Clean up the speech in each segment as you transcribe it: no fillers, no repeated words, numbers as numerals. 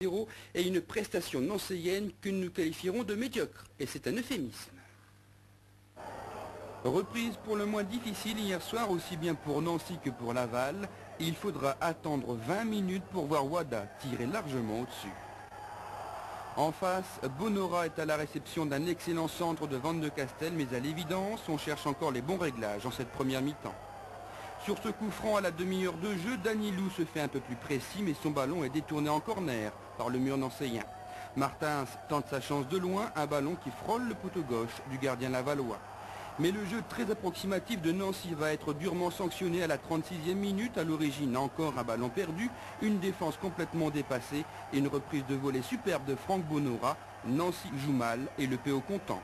0 et une prestation nancéienne que nous qualifierons de médiocre, et c'est un euphémisme. Reprise pour le moins difficile hier soir, aussi bien pour Nancy que pour Laval. Il faudra attendre 20 minutes pour voir Wada tirer largement au-dessus. En face, Bonora est à la réception d'un excellent centre de Van de Castel, mais à l'évidence, on cherche encore les bons réglages en cette première mi-temps. Sur ce coup franc à la demi-heure de jeu, Danilou se fait un peu plus précis, mais son ballon est détourné en corner par le mur nancéien. Martins tente sa chance de loin, un ballon qui frôle le poteau gauche du gardien lavallois. Mais le jeu très approximatif de Nancy va être durement sanctionné à la 36e minute. À l'origine, encore un ballon perdu, une défense complètement dépassée et une reprise de volée superbe de Franck Bonora. Nancy joue mal et le PO content.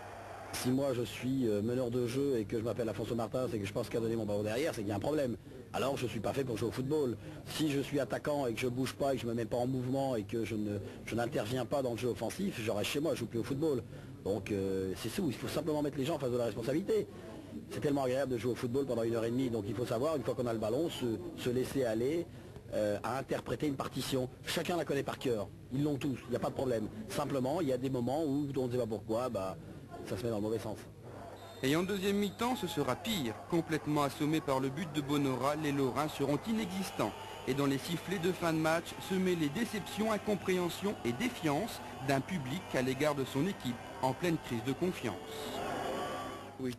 Si moi je suis meneur de jeu et que je m'appelle Afonso Martins et que je pense qu'à donner mon ballon derrière, c'est qu'il y a un problème. Alors je ne suis pas fait pour jouer au football. Si je suis attaquant et que je ne bouge pas et que je ne me mets pas en mouvement et que je n'interviens pas dans le jeu offensif, je reste chez moi, je ne joue plus au football. Donc c'est ça, il faut simplement mettre les gens en face de la responsabilité. C'est tellement agréable de jouer au football pendant 1h30, donc il faut savoir, une fois qu'on a le ballon, se laisser aller à interpréter une partition. Chacun la connaît par cœur, ils l'ont tous, il n'y a pas de problème. Simplement, il y a des moments où on ne sait pas pourquoi, ça se met dans le mauvais sens. Et en deuxième mi-temps, ce sera pire. Complètement assommés par le but de Bonora, les Lorrains seront inexistants. Et dans les sifflets de fin de match, se mêlent les déceptions, incompréhension et défiance d'un public à l'égard de son équipe en pleine crise de confiance. Oui,